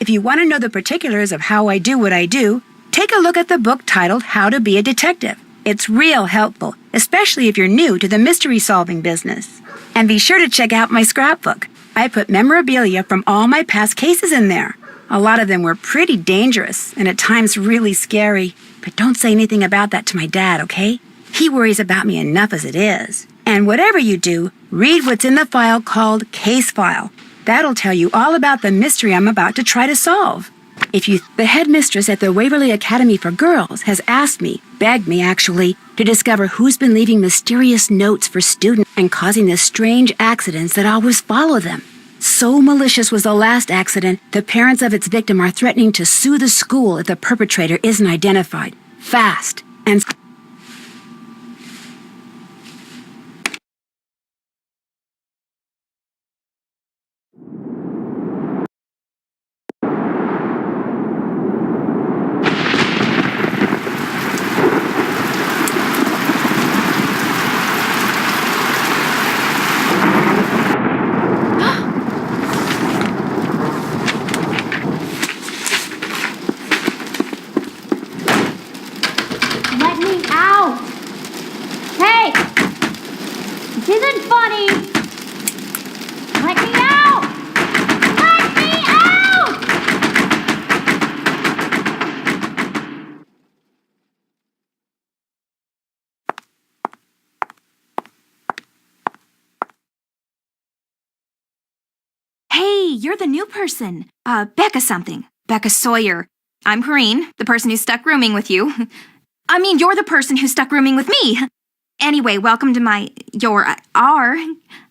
If you want to know the particulars of how I do what I do, take a look at the book titled How to Be a Detective. It's real helpful, especially if you're new to the mystery-solving business. And be sure to check out my scrapbook. I put memorabilia from all my past cases in there. A lot of them were pretty dangerous and at times really scary. But don't say anything about that to my dad, okay? He worries about me enough as it is. And whatever you do, read what's in the file called Case File. That'll tell you all about the mystery I'm about to try to solve. The headmistress at the Waverly Academy for Girls has begged me actually, to discover who's been leaving mysterious notes for students and causing the strange accidents that always follow them. So malicious was the last accident, the parents of its victim are threatening to sue the school if the perpetrator isn't identified. Fast. And Let me out! Hey! This isn't funny! Let me out! Let me out! Hey, you're the new person. Becca something. Becca Sawyer. I'm Corrine, the person who stuck rooming with you. I mean, you're the person who stuck rooming with me. Anyway, welcome to our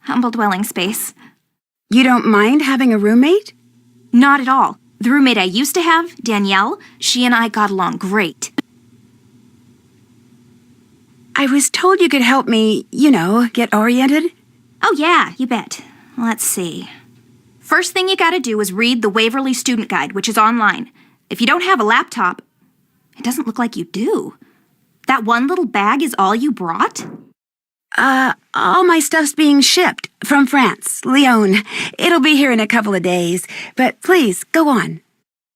humble dwelling space. you don't mind having a roommate? Not at all. The roommate I used to have, Danielle, she and I got along great. I was told you could help me, get oriented. Oh yeah, you bet. Let's see. First thing you gotta do is read the Waverly Student Guide, which is online. If you don't have a laptop, it doesn't look like you do. That one little bag is all you brought? All my stuff's being shipped from France, Lyon. It'll be here in a couple of days, but please, go on.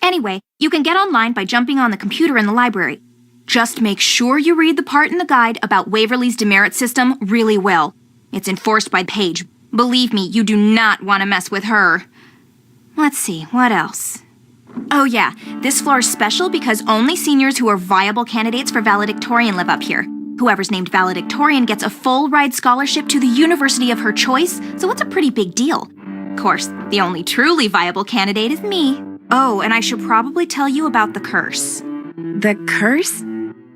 Anyway, you can get online by jumping on the computer in the library. Just make sure you read the part in the guide about Waverly's demerit system really well. It's enforced by Paige. Believe me, you do not want to mess with her. Let's see, what else? Oh yeah, this floor is special because only seniors who are viable candidates for valedictorian live up here. Whoever's named valedictorian gets a full-ride scholarship to the university of her choice, so it's a pretty big deal. Of course, the only truly viable candidate is me. Oh, and I should probably tell you about the curse. The curse?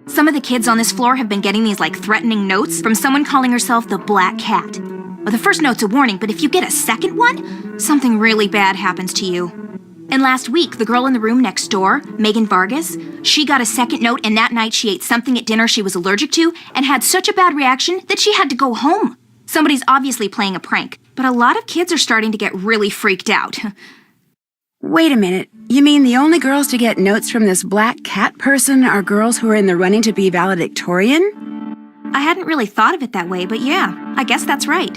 Some of the kids on this floor have been getting these, threatening notes from someone calling herself the Black Cat. Well, the first note's a warning, but if you get a second one, something really bad happens to you. And last week, the girl in the room next door, Megan Vargas, she got a second note, and that night she ate something at dinner she was allergic to and had such a bad reaction that she had to go home. Somebody's obviously playing a prank, but a lot of kids are starting to get really freaked out. Wait a minute. You mean the only girls to get notes from this Black Cat person are girls who are in the running to be valedictorian? I hadn't really thought of it that way, but yeah, I guess that's right.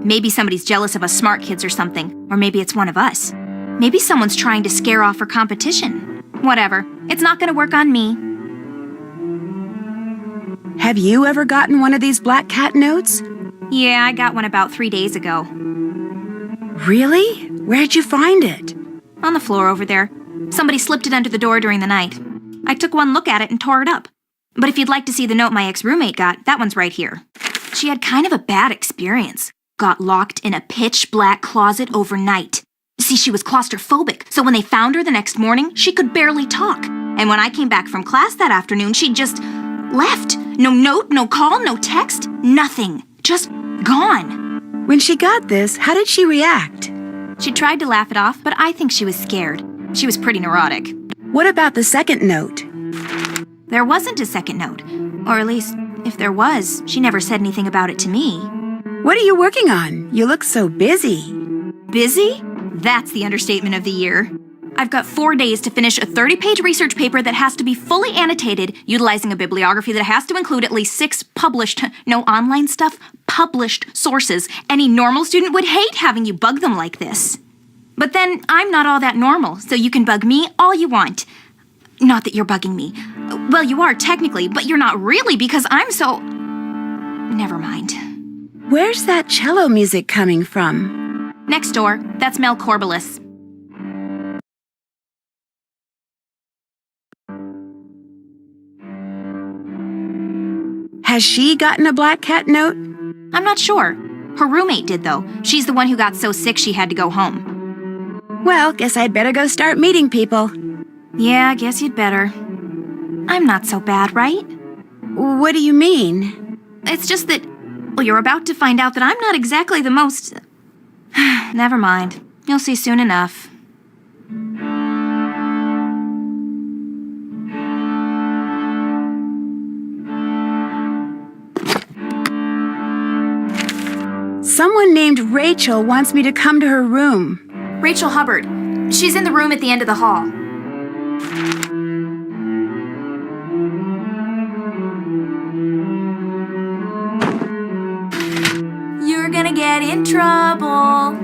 Maybe somebody's jealous of us smart kids or something, or maybe it's one of us. Maybe someone's trying to scare off her competition. Whatever, it's not gonna work on me. Have you ever gotten one of these Black Cat notes? Yeah, I got one about 3 days ago. Really? Where'd you find it? On the floor over there. Somebody slipped it under the door during the night. I took one look at it and tore it up. But if you'd like to see the note my ex-roommate got, that one's right here. She had kind of a bad experience. Got locked in a pitch-black closet overnight. See, she was claustrophobic, so when they found her the next morning, she could barely talk. And when I came back from class that afternoon, she just left. No note, no call, no text, nothing. Just gone. When she got this, how did she react? She tried to laugh it off, but I think she was scared. She was pretty neurotic. What about the second note? There wasn't a second note. Or at least, if there was, she never said anything about it to me. What are you working on? You look so busy. Busy? That's the understatement of the year. I've got 4 days to finish a 30-page research paper that has to be fully annotated, utilizing a bibliography that has to include at least 6 published, no online stuff, published sources. Any normal student would hate having you bug them like this. But then I'm not all that normal, so you can bug me all you want. Not that you're bugging me. Well, you are technically, but you're not really because I'm so... Never mind. Where's that cello music coming from? Next door. That's Mel Corbelis. Has she gotten a black cat note? I'm not sure. Her roommate did, though. She's the one who got so sick she had to go home. Well, guess I'd better go start meeting people. Yeah, I guess you'd better. I'm not so bad, right? What do you mean? It's just that, well, you're about to find out that I'm not exactly the most... Never mind. You'll see soon enough. Someone named Rachel wants me to come to her room. Rachel Hubbard. She's in the room at the end of the hall. You're gonna get in trouble.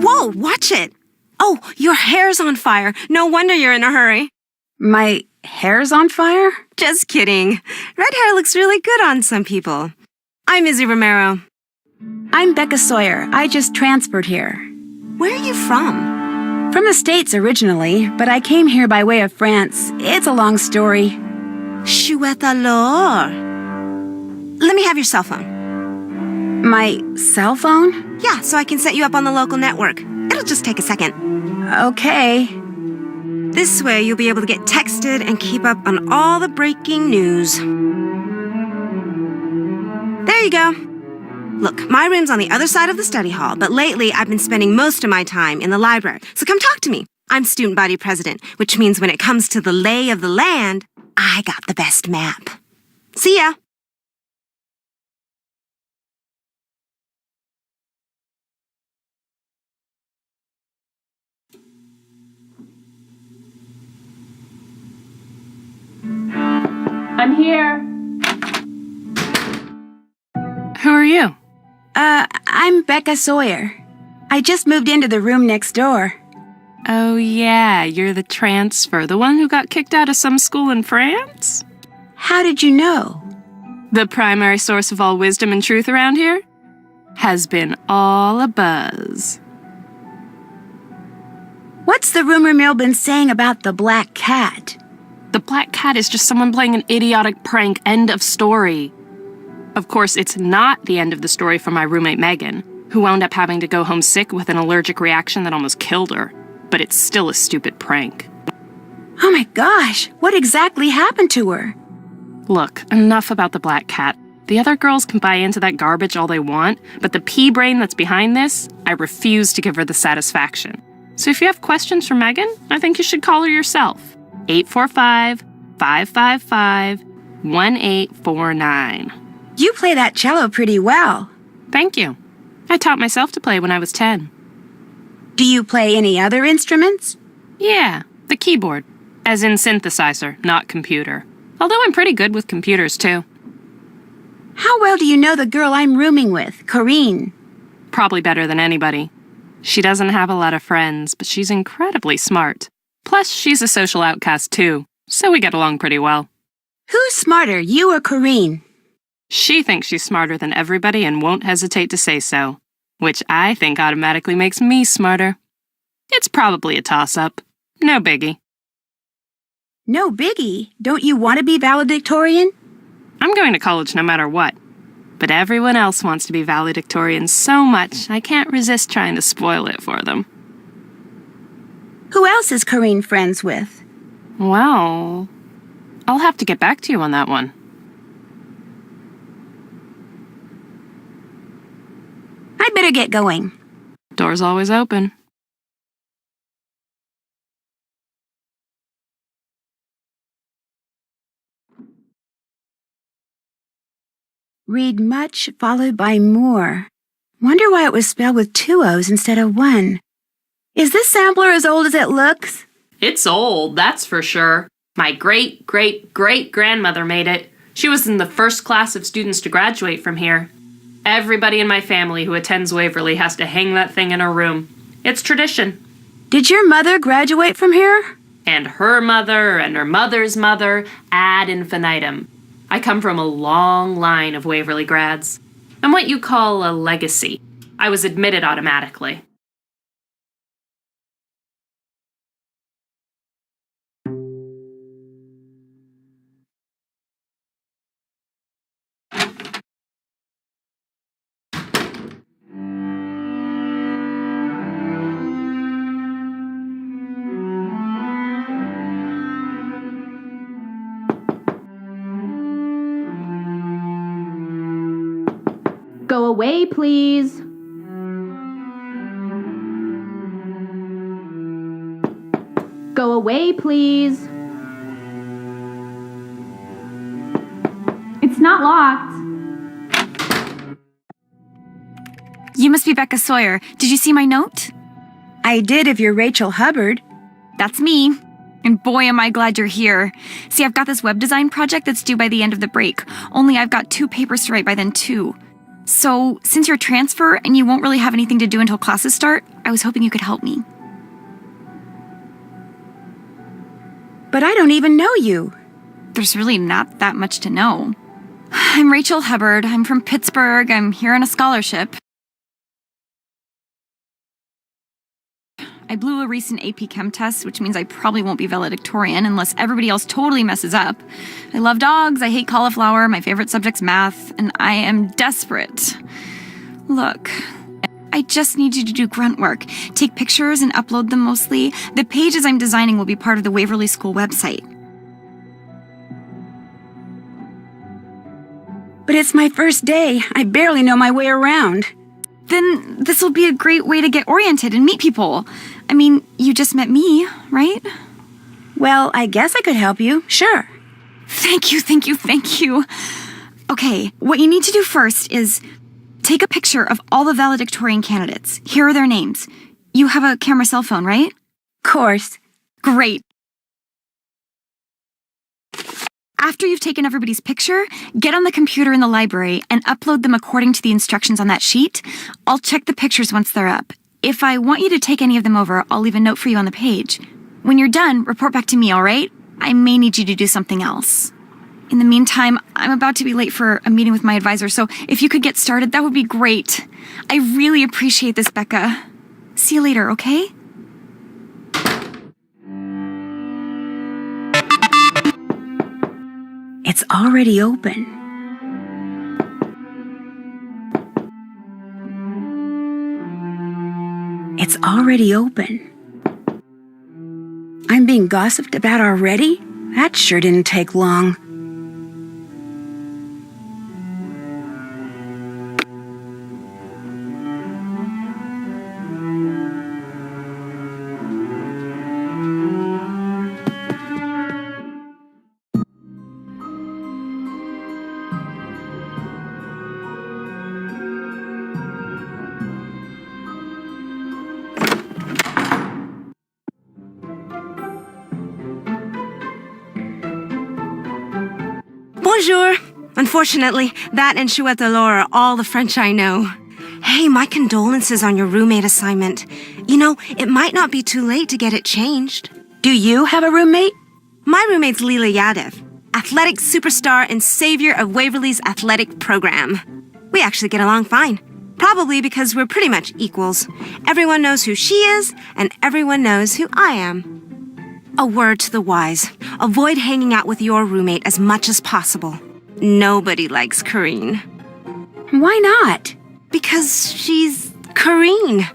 Whoa, watch it! Oh, your hair's on fire. No wonder you're in a hurry. My hair's on fire? Just kidding. Red hair looks really good on some people. I'm Izzy Romero. I'm Becca Sawyer. I just transferred here. Where are you from? From the States originally, but I came here by way of France. It's a long story. Chouette alors. Let me have your cell phone. My cell phone? Yeah, so I can set you up on the local network. It'll just take a second. Okay. This way, you'll be able to get texted and keep up on all the breaking news. There you go. Look, my room's on the other side of the study hall, but lately I've been spending most of my time in the library. So come talk to me. I'm student body president, which means when it comes to the lay of the land, I got the best map. See ya. I'm here. Who are you? I'm Becca Sawyer. I just moved into the room next door. Oh, yeah, you're the transfer, the one who got kicked out of some school in France? How did you know? The primary source of all wisdom and truth around here has been all abuzz. What's the rumor mill been saying about the black cat? The black cat is just someone playing an idiotic prank. End of story. Of course, it's not the end of the story for my roommate Megan, who wound up having to go home sick with an allergic reaction that almost killed her. But it's still a stupid prank. Oh my gosh, what exactly happened to her? Look, enough about the black cat. The other girls can buy into that garbage all they want, but the pea brain that's behind this, I refuse to give her the satisfaction. So if you have questions for Megan, I think you should call her yourself. 845-555-1849. You play that cello pretty well. Thank you. I taught myself to play when I was 10. Do you play any other instruments? Yeah, the keyboard. As in synthesizer, not computer. Although I'm pretty good with computers, too. How well do you know the girl I'm rooming with, Corinne? Probably better than anybody. She doesn't have a lot of friends, but she's incredibly smart. Plus, she's a social outcast, too, so we get along pretty well. Who's smarter, you or Corinne? She thinks she's smarter than everybody and won't hesitate to say so, which I think automatically makes me smarter. It's probably a toss-up. No biggie. No biggie. Don't you want to be valedictorian? I'm going to college no matter what. But everyone else wants to be valedictorian so much, I can't resist trying to spoil it for them. Who else is Corinne friends with? Well, I'll have to get back to you on that one. I'd better get going. Door's always open. Read much followed by more. Wonder why it was spelled with 2 O's instead of 1. Is this sampler as old as it looks? It's old, that's for sure. My great-great-great-grandmother made it. She was in the first class of students to graduate from here. Everybody in my family who attends Waverly has to hang that thing in her room. It's tradition. Did your mother graduate from here? And her mother and her mother's mother ad infinitum. I come from a long line of Waverly grads. I'm what you call a legacy. I was admitted automatically. Go away, please. Go away, please. It's not locked. You must be Becca Sawyer. Did you see my note? I did if you're Rachel Hubbard. That's me. And boy, am I glad you're here. See, I've got this web design project that's due by the end of the break. Only I've got 2 papers to write by then, too. So, since you're a transfer and you won't really have anything to do until classes start, I was hoping you could help me. But I don't even know you. There's really not that much to know. I'm Rachel Hubbard. I'm from Pittsburgh. I'm here on a scholarship. I blew a recent AP Chem test, which means I probably won't be valedictorian unless everybody else totally messes up. I love dogs, I hate cauliflower, my favorite subject's math, and I am desperate. Look, I just need you to do grunt work. Take pictures and upload them mostly. The pages I'm designing will be part of the Waverly School website. But it's my first day. I barely know my way around. Then this will be a great way to get oriented and meet people. I mean, you just met me, right? Well, I guess I could help you. Sure. Thank you, thank you, thank you. Okay, what you need to do first is take a picture of all the valedictorian candidates. Here are their names. You have a camera cell phone, right? Course. Great. After you've taken everybody's picture, get on the computer in the library and upload them according to the instructions on that sheet. I'll check the pictures once they're up. If I want you to take any of them over, I'll leave a note for you on the page. When you're done, report back to me, all right? I may need you to do something else. In the meantime, I'm about to be late for a meeting with my advisor, so if you could get started, that would be great. I really appreciate this, Becca. See you later, okay? It's already open. It's already open. I'm being gossiped about already? That sure didn't take long. Bonjour. Unfortunately, that and chouette d'alors are all the French I know. Hey, my condolences on your roommate assignment. You know, it might not be too late to get it changed. Do you have a roommate? My roommate's Leela Yadev, athletic superstar and savior of Waverly's athletic program. We actually get along fine. Probably because we're pretty much equals. Everyone knows who she is, and everyone knows who I am. A word to the wise. Avoid hanging out with your roommate as much as possible. Nobody likes Corrine. Why not? Because she's Corrine.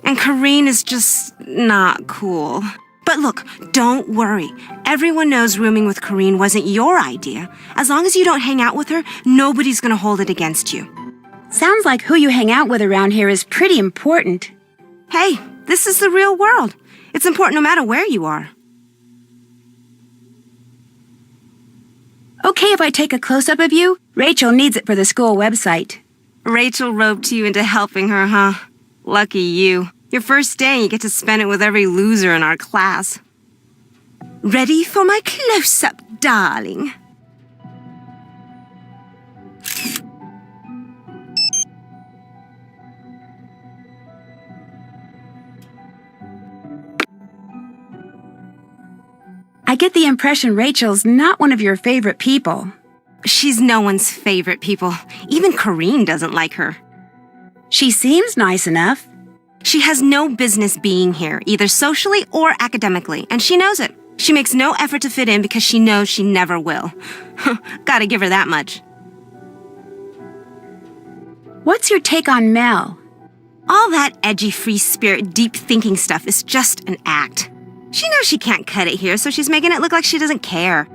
And Corrine is just not cool. But look, don't worry. Everyone knows rooming with Corrine wasn't your idea. As long as you don't hang out with her, nobody's gonna hold it against you. Sounds like who you hang out with around here is pretty important. Hey, this is the real world. It's important no matter where you are. Okay if I take a close-up of you? Rachel needs it for the school website. Rachel roped you into helping her, huh? Lucky you. Your first day, you get to spend it with every loser in our class. Ready for my close-up, darling? I get the impression Rachel's not one of your favorite people. She's no one's favorite people. Even Corrine doesn't like her. She seems nice enough. She has no business being here, either socially or academically, and she knows it. She makes no effort to fit in because she knows she never will. Gotta give her that much. What's your take on Mel? All that edgy, free spirit, deep thinking stuff is just an act. She knows she can't cut it here, so she's making it look like she doesn't care.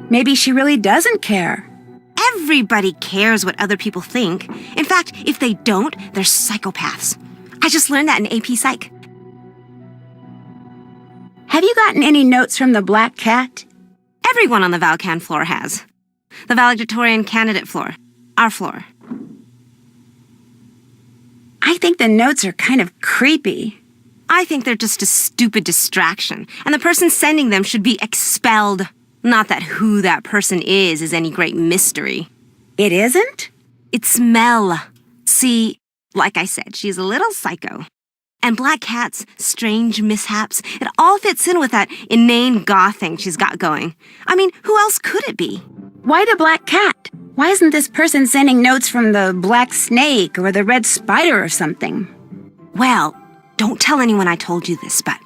Maybe she really doesn't care. Everybody cares what other people think. In fact, if they don't, they're psychopaths. I just learned that in AP Psych. Have you gotten any notes from the Black Cat? Everyone on the Valcan floor has. The valedictorian candidate floor. Our floor. I think the notes are kind of creepy. I think they're just a stupid distraction, and the person sending them should be expelled. Not that who that person is any great mystery. It isn't? It's Mel. See, like I said, she's a little psycho. And Black Cat's strange mishaps, it all fits in with that inane goth thing she's got going. I mean, who else could it be? Why the Black Cat? Why isn't this person sending notes from the Black Snake or the Red Spider or something? Well, don't tell anyone I told you this, but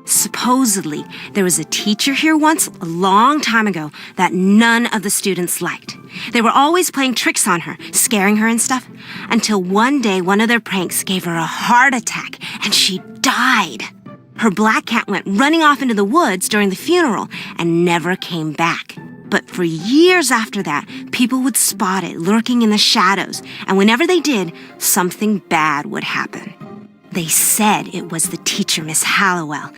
supposedly there was a teacher here once, a long time ago, that none of the students liked. They were always playing tricks on her, scaring her and stuff, until one day one of their pranks gave her a heart attack and she died. Her Black Cat went running off into the woods during the funeral and never came back. But for years after that, people would spot it lurking in the shadows, and whenever they did, something bad would happen. They said it was the teacher, Miss Hallowell,